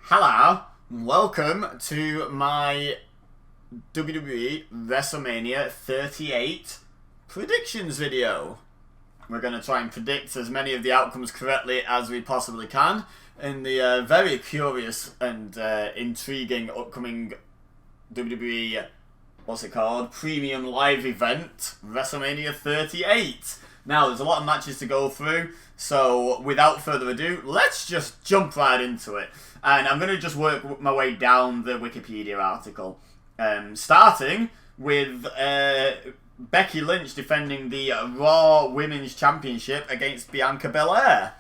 Hello, welcome to my WWE WrestleMania 38 predictions video. We're going to try and predict as many of the outcomes correctly as we possibly can in the very curious and intriguing upcoming WWE, Premium Live Event, WrestleMania 38. Now, there's a lot of matches to go through, so without further ado, let's just jump right into it. And I'm going to just work my way down the Wikipedia article. Starting with Becky Lynch defending the Raw Women's Championship against Bianca Belair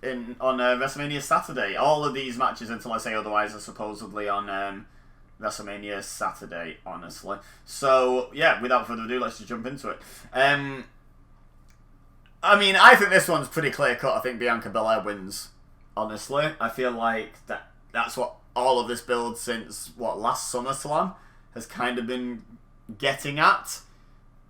on WrestleMania Saturday. All of these matches, until I say otherwise, are supposedly on WrestleMania Saturday, honestly. So, yeah, without further ado, let's just jump into it. I mean, I think this one's pretty clear-cut. I think Bianca Belair wins. Honestly, I feel like that's what all of this build since, last SummerSlam has kind of been getting at.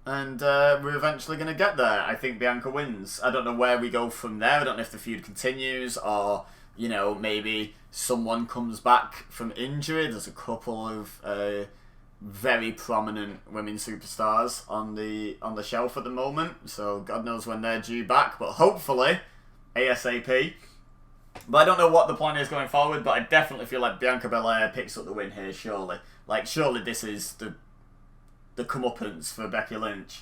And we're eventually going to get there. I think Bianca wins. I don't know where we go from there. I don't know if the feud continues or, you know, maybe someone comes back from injury. There's a couple of very prominent women superstars on the shelf at the moment. So God knows when they're due back. But hopefully, ASAP. But I don't know what the plan is going forward, but I definitely feel like Bianca Belair picks up the win here, surely. Like, surely this is the comeuppance for Becky Lynch.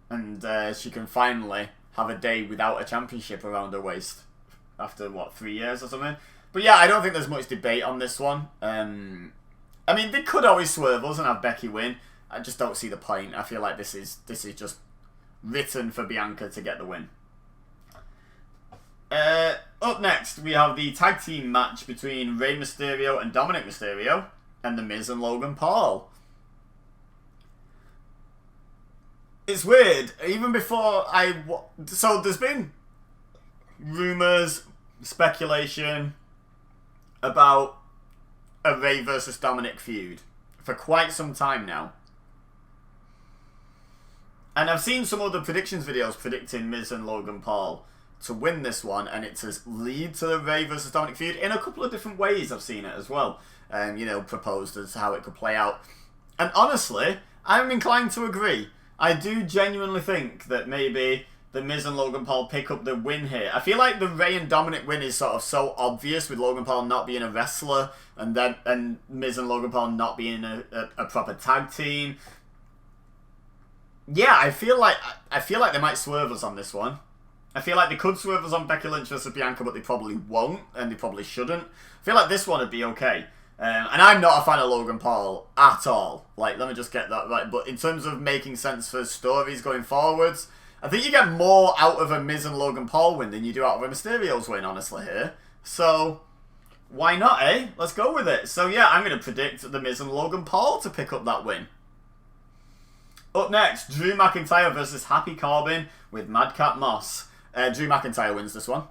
And she can finally have a day without a championship around her waist. After, 3 years or something? But yeah, I don't think there's much debate on this one. I mean, they could always swerve us and have Becky win. I just don't see the point. I feel like this is just written for Bianca to get the win. Up next, we have the tag team match between Rey Mysterio and Dominic Mysterio and The Miz and Logan Paul. It's weird. Even before so there's been rumours, speculation about a Rey versus Dominic feud for quite some time now. And I've seen some other predictions videos predicting Miz and Logan Paul to win this one, and it to lead to the Rey versus Dominic feud in a couple of different ways. I've seen it as well, you know, proposed as to how it could play out. And honestly, I'm inclined to agree. I do genuinely think that maybe the Miz and Logan Paul pick up the win here. I feel like the Rey and Dominic win is sort of so obvious with Logan Paul not being a wrestler and Miz and Logan Paul not being a proper tag team. Yeah, I feel like they might swerve us on this one. I feel like they could swerve us on Becky Lynch versus Bianca, but they probably won't, and they probably shouldn't. I feel like this one would be okay. And I'm not a fan of Logan Paul at all. Like, let me just get that right. But in terms of making sense for stories going forwards, I think you get more out of a Miz and Logan Paul win than you do out of a Mysterio's win, honestly, here. So, why not, eh? Let's go with it. So, yeah, I'm going to predict the Miz and Logan Paul to pick up that win. Up next, Drew McIntyre versus Happy Corbin with Madcap Moss. Drew McIntyre wins this one.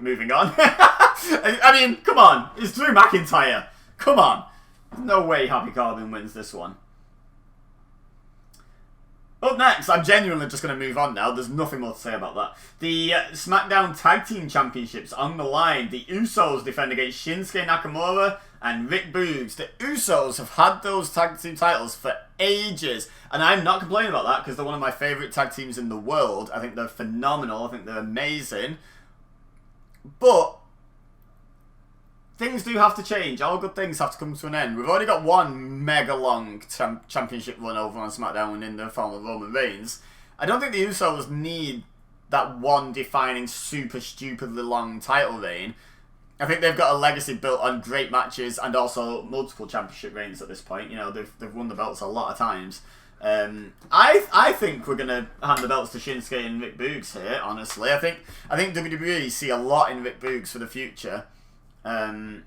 Moving on. I mean, come on. It's Drew McIntyre. Come on. No way Happy Corbin wins this one. Up next, I'm genuinely just going to move on now. There's nothing more to say about that. The Smackdown Tag Team Championships on the line. The Usos defend against Shinsuke Nakamura and Rick Boogs. The Usos have had those tag team titles for ages. And I'm not complaining about that because they're one of my favourite tag teams in the world. I think they're phenomenal. I think they're amazing. But things do have to change. All good things have to come to an end. We've already got one mega long championship run over on SmackDown in the form of Roman Reigns. I don't think the Usos need that one defining super stupidly long title reign. I think they've got a legacy built on great matches and also multiple championship reigns at this point. You know, they've won the belts a lot of times. I think we're gonna hand the belts to Shinsuke and Rick Boogs here. Honestly, I think WWE see a lot in Rick Boogs for the future. And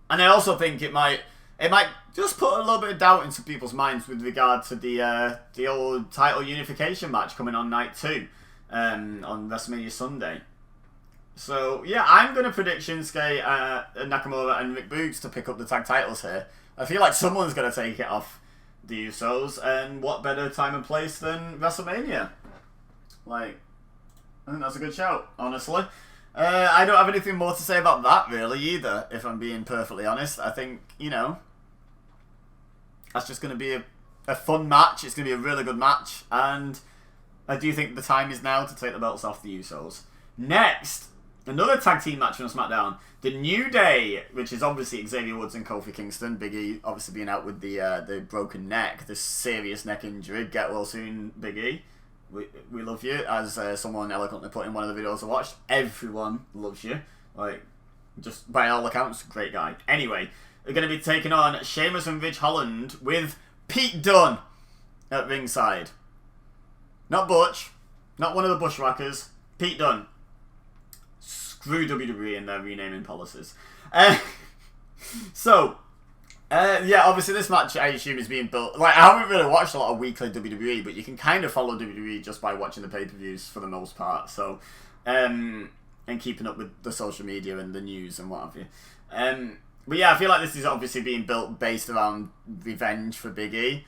I also think it might just put a little bit of doubt into people's minds with regard to the old title unification match coming on night 2 on WrestleMania Sunday. So yeah, I'm going to predict Shinsuke Nakamura and Rick Boogs to pick up the tag titles here. I feel like someone's going to take it off the Usos, and what better time and place than WrestleMania? Like, I think that's a good shout, honestly. I don't have anything more to say about that, really, either, if I'm being perfectly honest. I think, you know, that's just going to be a fun match. It's going to be a really good match, and I do think the time is now to take the belts off the Usos. Next, another tag team match from SmackDown. The New Day, which is obviously Xavier Woods and Kofi Kingston. Big E obviously being out with the broken neck, the serious neck injury. Get well soon, Big E. We love you, as someone eloquently put in one of the videos I watched. Everyone loves you. Like, just by all accounts, great guy. Anyway, they're going to be taking on Sheamus and Ridge Holland with Pete Dunne at ringside. Not Butch, not one of the Bushwhackers. Pete Dunne. Screw WWE and their renaming policies. Yeah, obviously this match, I assume, is being built... Like, I haven't really watched a lot of weekly WWE, but you can kind of follow WWE just by watching the pay-per-views for the most part, so... and keeping up with the social media and the news and what have you. But yeah, I feel like this is obviously being built based around revenge for Big E.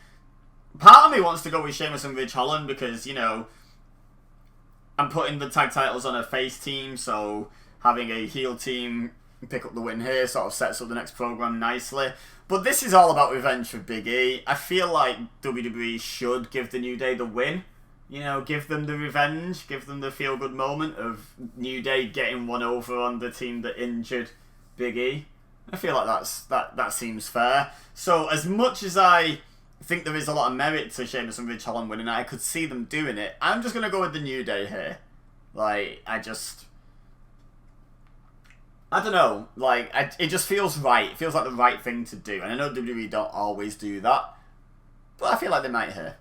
Part of me wants to go with Sheamus and Ridge Holland because, you know, I'm putting the tag titles on a face team, so having a heel team pick up the win here sort of sets up the next program nicely. But this is all about revenge for Big E. I feel like WWE should give the New Day the win. You know, give them the revenge, give them the feel-good moment of New Day getting one over on the team that injured Big E. I feel like that seems fair. So as much as I think there is a lot of merit to Sheamus and Ridge Holland winning, I could see them doing it. I'm just going to go with the New Day here. Like, I don't know. Like, it just feels right. It feels like the right thing to do. And I know WWE don't always do that, but I feel like they might here.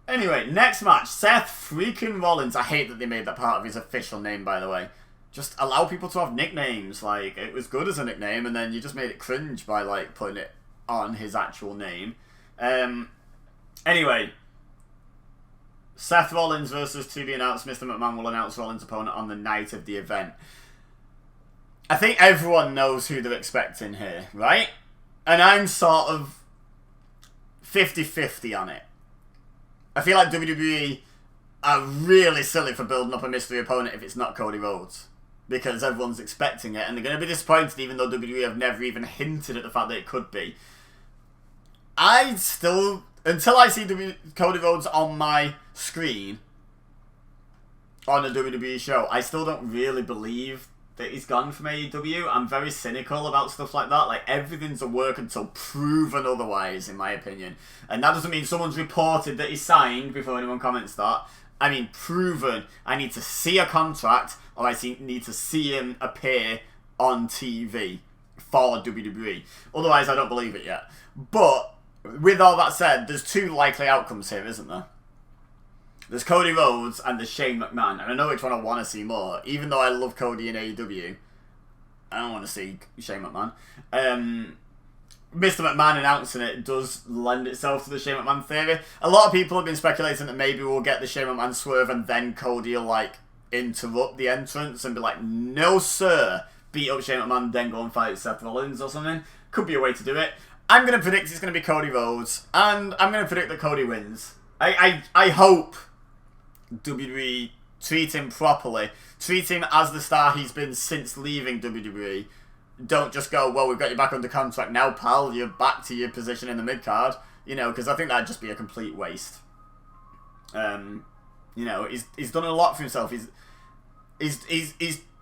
Anyway, next match. Seth freaking Rollins. I hate that they made that part of his official name, by the way. Just allow people to have nicknames. Like, it was good as a nickname, and then you just made it cringe by, like, putting it on his actual name. Anyway, Seth Rollins versus, to be announced, Mr. McMahon will announce Rollins' opponent on the night of the event. I think everyone knows who they're expecting here, right? And I'm sort of 50-50 on it. I feel like WWE are really silly for building up a mystery opponent if it's not Cody Rhodes. Because everyone's expecting it, and they're going to be disappointed even though WWE have never even hinted at the fact that it could be. I still, until I see Cody Rhodes on my screen on a WWE show, I still don't really believe that he's gone from AEW. I'm very cynical about stuff like that. Like, everything's a work until proven otherwise, in my opinion. And that doesn't mean someone's reported that he's signed before anyone comments that. I mean, proven. I need to see a contract, or I need to see him appear on TV for WWE. Otherwise, I don't believe it yet. But, with all that said, there's two likely outcomes here, isn't there? There's Cody Rhodes and there's Shane McMahon. And I know which one I want to see more. Even though I love Cody in AEW, I don't want to see Shane McMahon. Mr. McMahon announcing it does lend itself to the Shane McMahon theory. A lot of people have been speculating that maybe we'll get the Shane McMahon swerve and then Cody will, like, interrupt the entrance and be like, no sir, beat up Shane McMahon, then go and fight Seth Rollins or something. Could be a way to do it. I'm going to predict it's going to be Cody Rhodes, and I'm going to predict that Cody wins. I hope WWE treat him properly. Treat him as the star he's been since leaving WWE. Don't just go, well, we've got you back under contract now, pal. You're back to your position in the mid-card. You know, because I think that'd just be a complete waste. You know, he's done a lot for himself. He's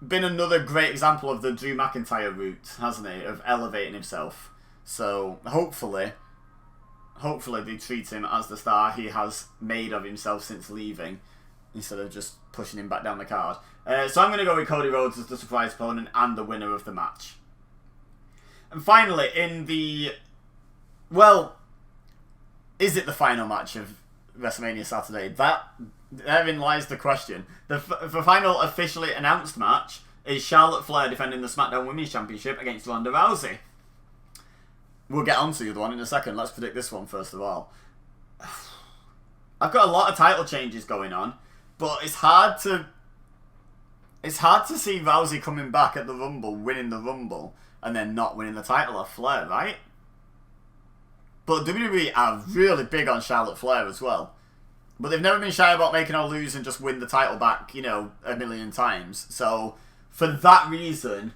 been another great example of the Drew McIntyre route, hasn't he? Of elevating himself. So, hopefully they treat him as the star he has made of himself since leaving, instead of just pushing him back down the card. So I'm going to go with Cody Rhodes as the surprise opponent and the winner of the match. And finally, in the... Well, is it the final match of WrestleMania Saturday? Therein lies the question. The final officially announced match is Charlotte Flair defending the Smackdown Women's Championship against Ronda Rousey. We'll get on to the other one in a second. Let's predict this one first of all. I've got a lot of title changes going on, but it's hard to see Rousey coming back at the Rumble, winning the Rumble, and then not winning the title off Flair, right? But WWE are really big on Charlotte Flair as well. But they've never been shy about making her lose and just win the title back, you know, a million times. So for that reason,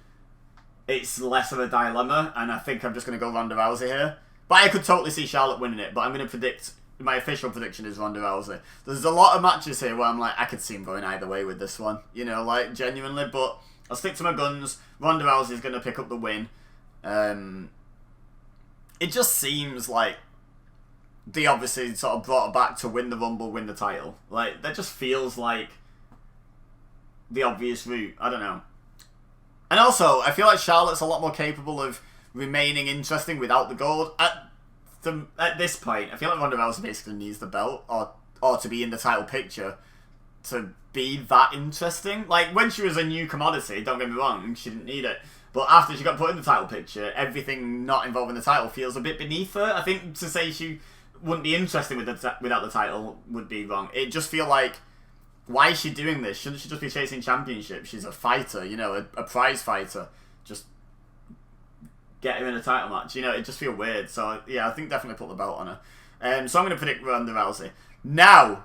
it's less of a dilemma, and I think I'm just going to go Ronda Rousey here. But I could totally see Charlotte winning it, but I'm going to predict, my official prediction is Ronda Rousey. There's a lot of matches here where I'm like, I could see him going either way with this one, you know, like, genuinely, but I'll stick to my guns. Ronda Rousey is going to pick up the win. It just seems like they obviously sort of brought her back to win the Rumble, win the title. Like, that just feels like the obvious route. I don't know. And also, I feel like Charlotte's a lot more capable of remaining interesting without the gold. At this point, I feel like Ronda Rousey basically needs the belt, or to be in the title picture, to be that interesting. Like, when she was a new commodity, don't get me wrong, she didn't need it. But after she got put in the title picture, everything not involving the title feels a bit beneath her. I think to say she wouldn't be interested without the title would be wrong. It just feel like, why is she doing this? Shouldn't she just be chasing championships? She's a fighter, you know, a prize fighter. Just get her in a title match. You know, it just feel weird. So, yeah, I think definitely put the belt on her. So I'm going to predict Ronda Rousey. Now,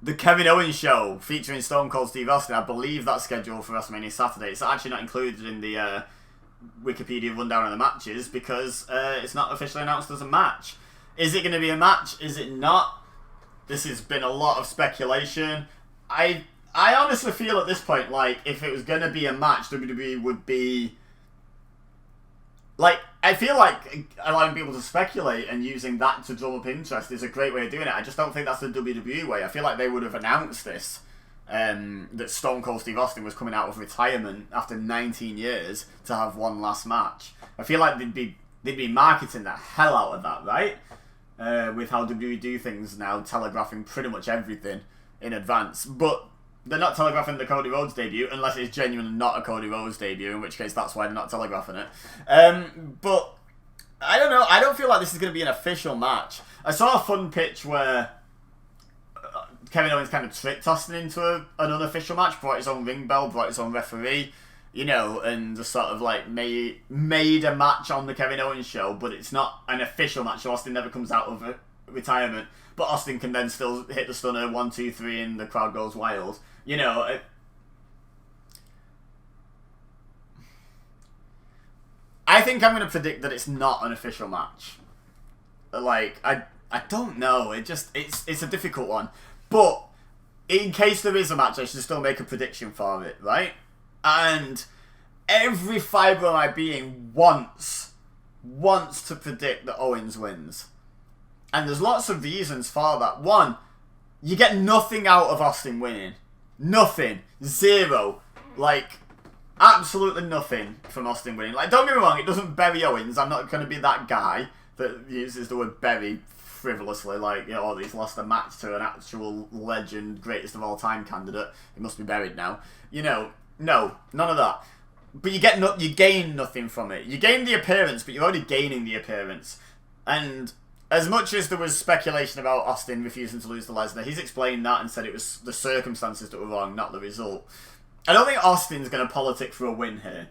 the Kevin Owens show featuring Stone Cold Steve Austin, I believe that's scheduled for WrestleMania Saturday. It's actually not included in the Wikipedia rundown of the matches because it's not officially announced as a match. Is it going to be a match? Is it not? This has been a lot of speculation. I honestly feel at this point, like, if it was going to be a match, WWE would be... Like, I feel like allowing people to speculate and using that to drum up interest is a great way of doing it. I just don't think that's the WWE way. I feel like they would have announced this, that Stone Cold Steve Austin was coming out of retirement after 19 years to have one last match. I feel like they'd be marketing the hell out of that, right? With how WWE do things now, telegraphing pretty much everything in advance. But they're not telegraphing the Cody Rhodes debut unless it's genuinely not a Cody Rhodes debut, in which case that's why they're not telegraphing it. But I don't know. I don't feel like this is going to be an official match. I saw a fun pitch where Kevin Owens kind of tricked Austin into an unofficial match, brought his own ring bell, brought his own referee, you know, and just sort of like made a match on the Kevin Owens show, but it's not an official match, so Austin never comes out of retirement. But Austin can then still hit the stunner 1, 2, 3 and the crowd goes wild. You know, I think I'm going to predict that it's not an official match. Like, I don't know. It's a difficult one. But in case there is a match, I should still make a prediction for it, right? And every fibre of my being wants to predict that Owens wins. And there's lots of reasons for that. One, you get nothing out of Austin winning. Nothing. Zero. Like, absolutely nothing from Austin winning. Like, don't get me wrong, it doesn't bury Owens. I'm not going to be that guy that uses the word bury frivolously. Like, you know, oh, he's lost a match to an actual legend, greatest of all time candidate. He must be buried now. You know, no, none of that. But you gain nothing from it. You gain the appearance, but you're already gaining the appearance. And as much as there was speculation about Austin refusing to lose to Lesnar, he's explained that and said it was the circumstances that were wrong, not the result. I don't think Austin's going to politic for a win here.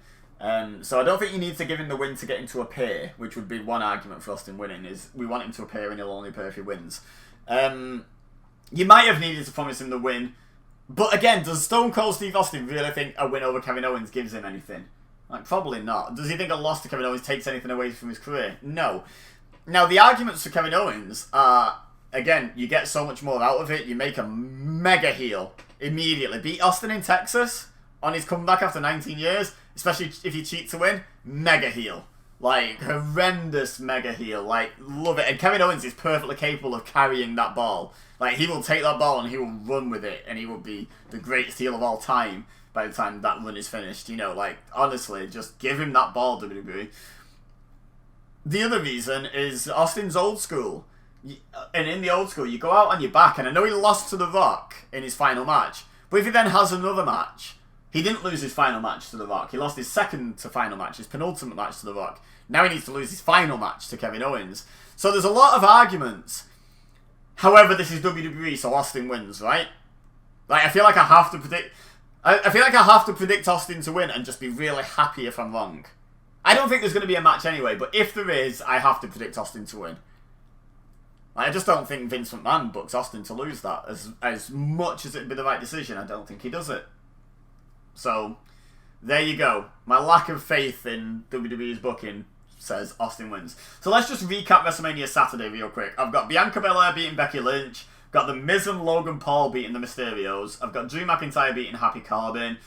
So I don't think you need to give him the win to get him to appear, which would be one argument for Austin winning, is we want him to appear and he'll only appear if he wins. You might have needed to promise him the win, but again, does Stone Cold Steve Austin really think a win over Kevin Owens gives him anything? Like, probably not. Does he think a loss to Kevin Owens takes anything away from his career? No. Now, the arguments for Kevin Owens are, again, you get so much more out of it. You make a mega heel immediately. Beat Austin in Texas on his comeback after 19 years, especially if you cheat to win. Mega heel. Like, horrendous mega heel. Like, love it. And Kevin Owens is perfectly capable of carrying that ball. Like, he will take that ball and he will run with it, and he will be the greatest heel of all time by the time that run is finished. You know, like, honestly, just give him that ball, WWE. The other reason is Austin's old school. And in the old school, you go out on your back. And I know he lost to The Rock in his final match. But if he then has another match, he didn't lose his final match to The Rock. He lost his second to final match, his penultimate match to The Rock. Now he needs to lose his final match to Kevin Owens. So there's a lot of arguments. However, this is WWE, so Austin wins, right? Like, I feel like I have to predict... I feel like I have to predict Austin to win and just be really happy if I'm wrong. I don't think there's going to be a match anyway, but if there is, I have to predict Austin to win. I just don't think Vince McMahon books Austin to lose that. As much as it'd be the right decision, I don't think he does it. So, there you go. My lack of faith in WWE's booking says Austin wins. So let's just recap WrestleMania Saturday real quick. I've got Bianca Belair beating Becky Lynch. Got The Miz and Logan Paul beating the Mysterios. I've got Drew McIntyre beating Happy Corbin.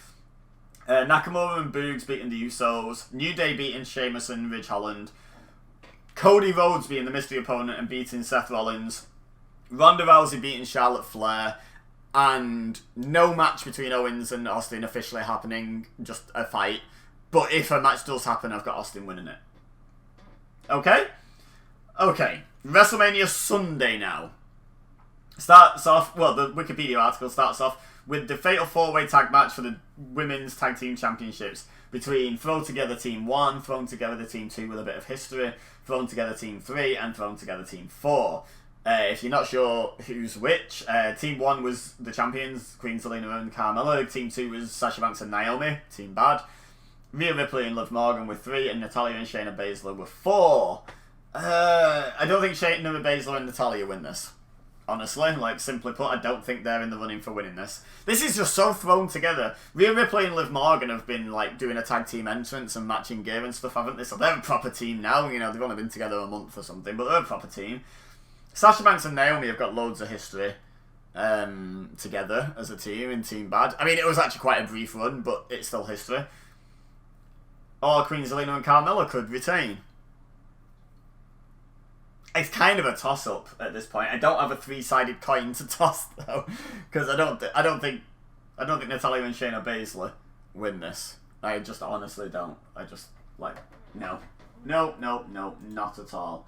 Nakamura and Boogs beating the Usos. New Day beating Sheamus and Ridge Holland. Cody Rhodes beating the mystery opponent and beating Seth Rollins. Ronda Rousey beating Charlotte Flair. And no match between Owens and Austin officially happening. Just a fight. But if a match does happen, I've got Austin winning it. Okay? Okay. WrestleMania Sunday now. Starts off, well, the Wikipedia article starts off with the Fatal 4-Way Tag match for the Women's Tag Team Championships between Throw Together Team 1, Thrown Together Team 2 with a bit of history, Thrown Together Team 3, and Thrown Together Team 4. If you're not sure who's which, Team 1 was the champions, Queen Zelina and Carmella. Team 2 was Sasha Banks and Naomi, Team Bad. Rhea Ripley and Liv Morgan were 3, and Natalya and Shayna Baszler were 4. I don't think Shayna Baszler and Natalya win this. Honestly, like, simply put, I don't think they're in the running for winning this. This is just so thrown together. Rhea Ripley and Liv Morgan have been, like, doing a tag team entrance and matching gear and stuff, haven't they? So they're a proper team now. You know, they've only been together a month or something, but they're a proper team. Sasha Banks and Naomi have got loads of history together as a team in Team Bad. I mean, it was actually quite a brief run, but it's still history. Or Queen Zelina and Carmella could retain. It's kind of a toss-up at this point. I don't have a 3-sided coin to toss though, because I don't think Natalya and Shayna Baszler win this. I just honestly don't. I just no, not at all.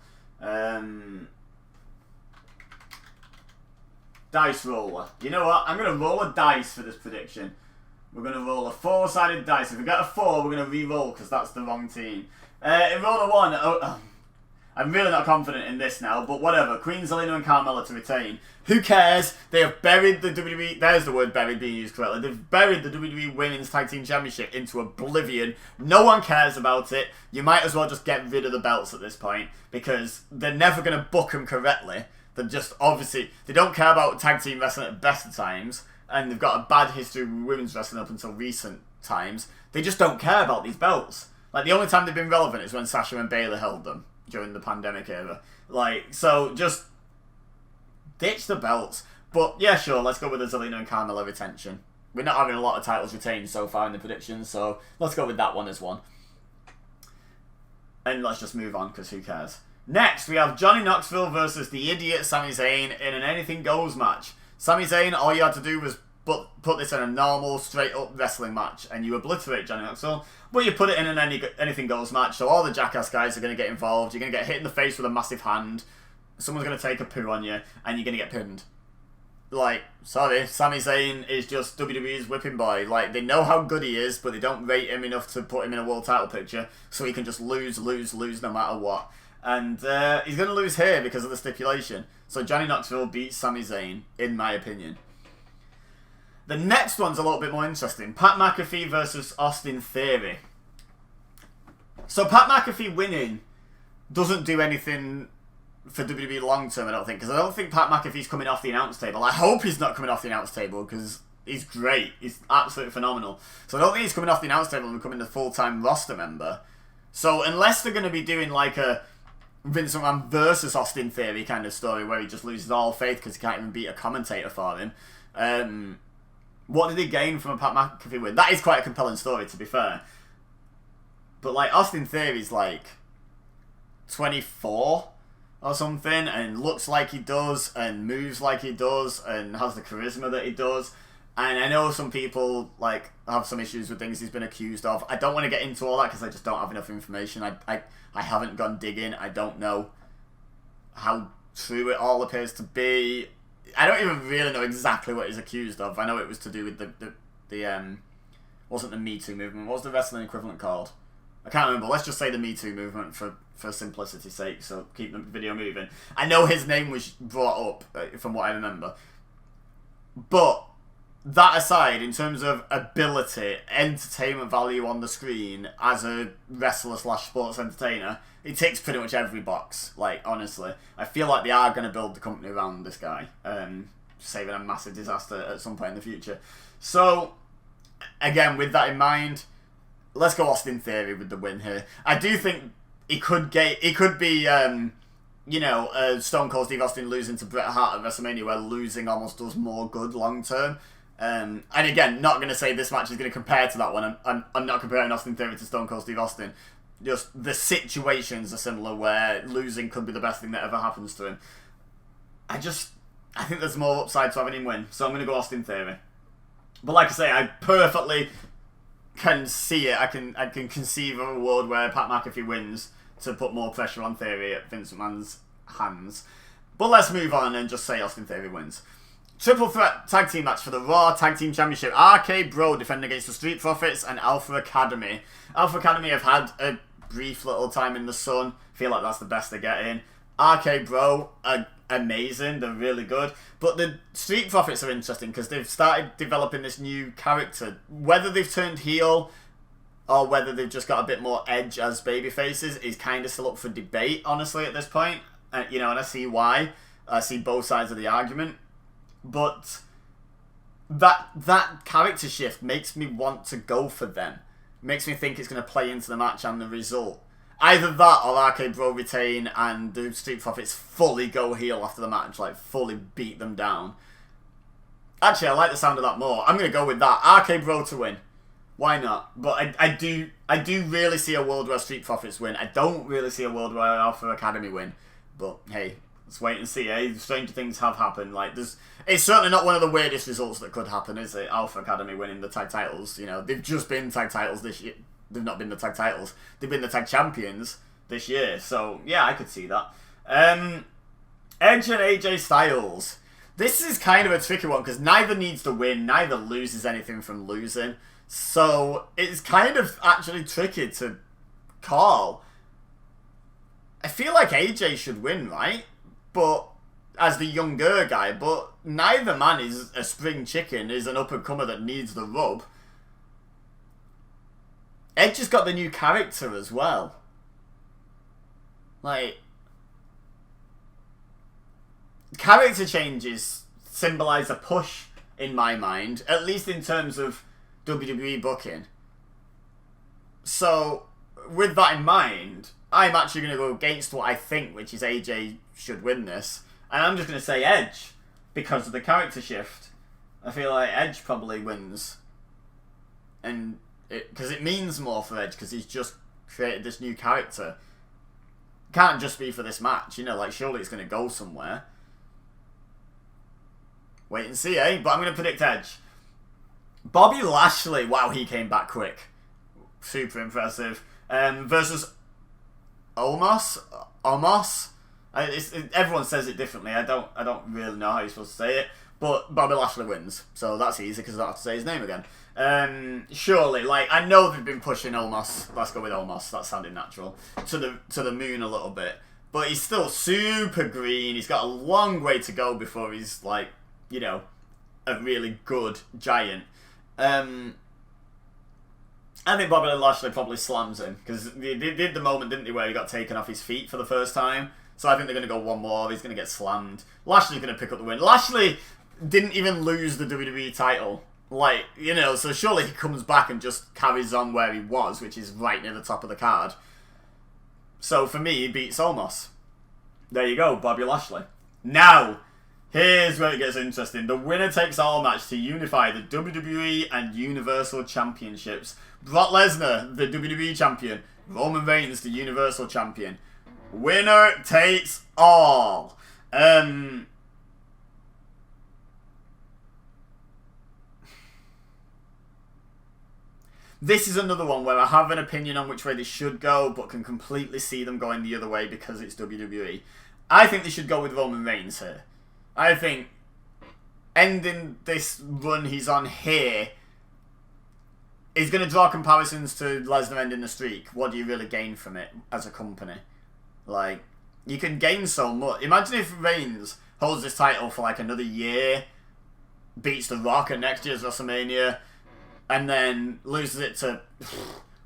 Dice roller. You know what? I'm gonna roll a dice for this prediction. We're gonna roll a 4-sided dice. If we get a 4, we're gonna re-roll because that's the wrong team. In roll a 1. I'm really not confident in this now, but whatever. Queen Zelina and Carmella to retain. Who cares? They have buried the WWE... There's the word buried being used correctly. They've buried the WWE Women's Tag Team Championship into oblivion. No one cares about it. You might as well just get rid of the belts at this point, because they're never going to book them correctly. They're just, obviously... They don't care about tag team wrestling at best of times, and they've got a bad history with women's wrestling up until recent times. They just don't care about these belts. Like, the only time they've been relevant is when Sasha and Bayley held them during the pandemic era. Like, so just ditch the belts. But yeah, sure, let's go with the Zelina and Carmella retention. We're not having a lot of titles retained so far in the predictions, so let's go with that one as one. And let's just move on, because who cares? Next, we have Johnny Knoxville versus the idiot Sami Zayn in an Anything Goes match. Sami Zayn, all you had to do was put this in a normal, straight-up wrestling match, and you obliterate Johnny Knoxville, but you put it in an Anything Goes match, so all the Jackass guys are going to get involved. You're going to get hit in the face with a massive hand, someone's going to take a poo on you, and you're going to get pinned. Like, sorry, Sami Zayn is just WWE's whipping boy. Like, they know how good he is, but they don't rate him enough to put him in a world title picture, so he can just lose no matter what. And he's going to lose here because of the stipulation. So Johnny Knoxville beats Sami Zayn, in my opinion. The next one's a little bit more interesting. Pat McAfee versus Austin Theory. So Pat McAfee winning doesn't do anything for WWE long term, I don't think. Because I don't think Pat McAfee's coming off the announce table. I hope he's not coming off the announce table because he's great. He's absolutely phenomenal. So I don't think he's coming off the announce table and becoming a full-time roster member. So unless they're going to be doing like a Vince McMahon versus Austin Theory kind of story where he just loses all faith because he can't even beat a commentator for him. What did he gain from a Pat McAfee win? That is quite a compelling story, to be fair. But, like, Austin Theory's, like, 24 or something, and looks like he does, and moves like he does, and has the charisma that he does. And I know some people, like, have some issues with things he's been accused of. I don't want to get into all that because I just don't have enough information. I haven't gone digging. I don't know how true it all appears to be. I don't even really know exactly what he's accused of. I know it was to do with the wasn't the Me Too movement. What was the wrestling equivalent called? I can't remember. Let's just say the Me Too movement for simplicity's sake, so keep the video moving. I know his name was brought up, from what I remember. But that aside, in terms of ability, entertainment value on the screen as a wrestler / sports entertainer, he ticks pretty much every box. Like, honestly, I feel like they are going to build the company around this guy, saving a massive disaster at some point in the future. So again, with that in mind, let's go Austin Theory with the win here. I do think it could be, Stone Cold Steve Austin losing to Bret Hart at WrestleMania, where losing almost does more good long term. And again, not going to say this match is going to compare to that one. I'm not comparing Austin Theory to Stone Cold Steve Austin. Just the situations are similar, where losing could be the best thing that ever happens to him. I think there's more upside to having him win, so I'm going to go Austin Theory. But like I say, I perfectly can see it. I can conceive of a world where Pat McAfee wins to put more pressure on Theory at Vince McMahon's hands. But let's move on and just say Austin Theory wins. Triple threat tag team match for the Raw Tag Team Championship. RK Bro defending against the Street Profits and Alpha Academy. Alpha Academy have had a brief little time in the sun. Feel like that's the best they're getting. RK Bro are amazing. They're really good. But the Street Profits are interesting because they've started developing this new character. Whether they've turned heel or whether they've just got a bit more edge as babyfaces is kind of still up for debate, honestly, at this point. And I see why. I see both sides of the argument. But that character shift makes me want to go for them. Makes me think it's going to play into the match and the result. Either that or RK Bro retain and the Street Profits fully go heel after the match, like fully beat them down. Actually, I like the sound of that more. I'm going to go with that. RK Bro to win. Why not? But I do really see a world where Street Profits win. I don't really see a world where Alpha Academy win. But hey, let's wait and see, eh? Stranger things have happened. It's certainly not one of the weirdest results that could happen, is it? Alpha Academy winning the tag titles. They've just been tag titles this year. They've not been the tag titles. They've been the tag champions this year. So, yeah, I could see that. Edge and AJ Styles. This is kind of a tricky one because neither needs to win. Neither loses anything from losing. So, it's kind of actually tricky to call. I feel like AJ should win, right? But as the younger guy, but neither man is a spring chicken, is an up-and-comer that needs the rub. Edge has got the new character as well. Character changes symbolise a push in my mind, at least in terms of WWE booking. So, with that in mind, I'm actually going to go against what I think, which is AJ should win this. And I'm just going to say Edge, because of the character shift. I feel like Edge probably wins. And because it means more for Edge, because he's just created this new character. Can't just be for this match, surely it's going to go somewhere. Wait and see, eh? But I'm going to predict Edge. Bobby Lashley, wow, he came back quick. Super impressive. Versus Omos? Everyone says it differently. I don't really know how you're supposed to say it. But Bobby Lashley wins. So that's easy because I don't have to say his name again. Surely, I know they've been pushing Omos. Let's go with Omos. That sounded natural. To the moon a little bit. But he's still super green. He's got a long way to go before he's, a really good giant. I think Bobby Lashley probably slams him. Because they did the moment, didn't they, where he got taken off his feet for the first time. So I think they're going to go one more. He's going to get slammed. Lashley's going to pick up the win. Lashley didn't even lose the WWE title. So surely he comes back and just carries on where he was, which is right near the top of the card. So for me, he beats Omos. There you go, Bobby Lashley. Now, here's where it gets interesting. The winner takes all match to unify the WWE and Universal Championships. Brock Lesnar, the WWE Champion. Roman Reigns, the Universal Champion. Winner takes all. This is another one where I have an opinion on which way they should go, but can completely see them going the other way because it's WWE. I think they should go with Roman Reigns here. I think ending this run he's on here is going to draw comparisons to Lesnar ending the streak. What do you really gain from it as a company? You can gain so much. Imagine if Reigns holds this title for another year, beats The Rock at next year's WrestleMania, and then loses it to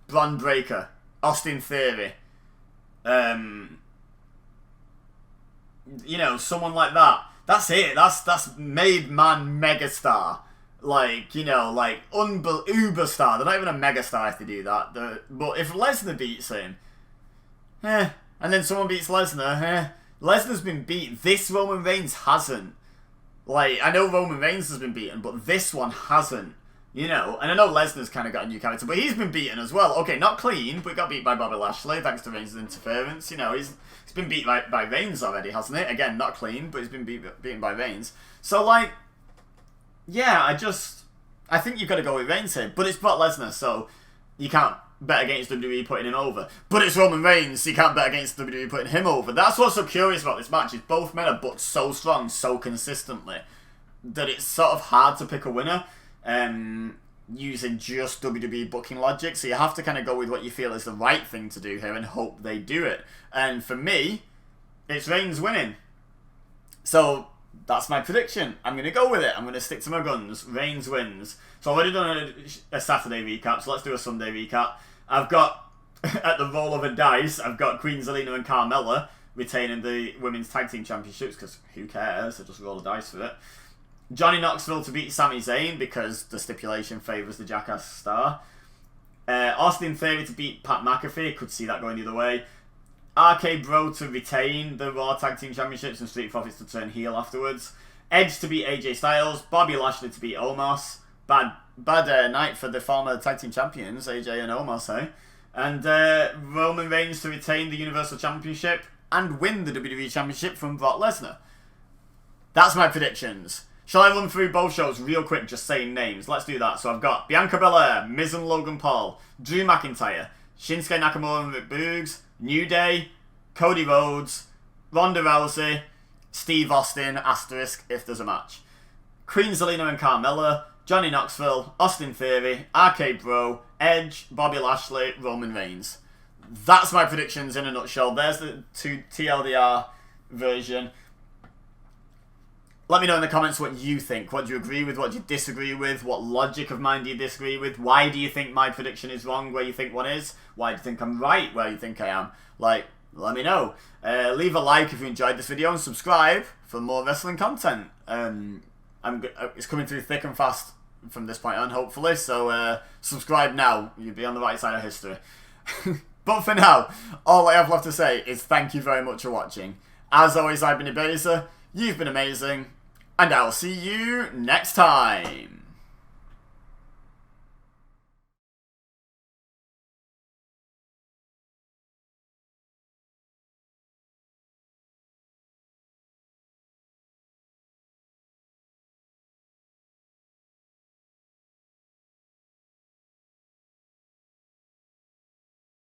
Braun Breaker, Austin Theory, someone like that. That's it. That's made man megastar. Like, you know, like, uber star. They're not even a mega star if they do that. But if Lesnar beats him, and then someone beats Lesnar, Lesnar's been beat. This Roman Reigns hasn't. Like, I know Roman Reigns has been beaten, but this one hasn't. You know, and I know Lesnar's kind of got a new character, but he's been beaten as well. Okay, not clean, but he got beat by Bobby Lashley, thanks to Reigns' interference. You know, he's been beat by Reigns already, hasn't he? Again, not clean, but he's been beaten by Reigns. So, like, yeah, I think you've got to go with Reigns here. But it's Brock Lesnar, so you can't bet against WWE putting him over. But it's Roman Reigns, so you can't bet against WWE putting him over. That's what's so curious about this match, is both men are booked so strong, so consistently, that it's sort of hard to pick a winner. Using just WWE booking logic, so you have to kind of go with what you feel is the right thing to do here and hope they do it. And for me, it's Reigns winning. So that's my prediction. I'm going to go with it. I'm going to stick to my guns. Reigns wins. So I've already done a Saturday recap, so let's do a Sunday recap. I've got, at the roll of a dice, I've got Queen Zelina and Carmella retaining the Women's Tag Team Championships, because who cares? I just roll a dice for it. Johnny Knoxville to beat Sami Zayn, because the stipulation favours the Jackass star. Austin Theory to beat Pat McAfee, could see that going either way. RK Bro to retain the Raw Tag Team Championships and Street Profits to turn heel afterwards. Edge to beat AJ Styles. Bobby Lashley to beat Omos. Bad night for the former Tag Team Champions, AJ and Omos, eh? And Roman Reigns to retain the Universal Championship and win the WWE Championship from Brock Lesnar. That's my predictions. Shall I run through both shows real quick, just saying names? Let's do that. So I've got Bianca Belair, Miz and Logan Paul, Drew McIntyre, Shinsuke Nakamura and Rick Boogs, New Day, Cody Rhodes, Ronda Rousey, Steve Austin, asterisk, if there's a match. Queen Zelina and Carmella, Johnny Knoxville, Austin Theory, RK Bro, Edge, Bobby Lashley, Roman Reigns. That's my predictions in a nutshell. There's the TLDR version. Let me know in the comments what you think. What do you agree with? What do you disagree with? What logic of mine do you disagree with? Why do you think my prediction is wrong where you think one is? Why do you think I'm right where you think I am? Like, let me know. Leave a like if you enjoyed this video and subscribe for more wrestling content. It's coming through thick and fast from this point on, hopefully. So subscribe now. You'll be on the right side of history. But for now, all I have left to say is thank you very much for watching. As always, I've been EBEZA. You've been amazing. And I'll see you next time.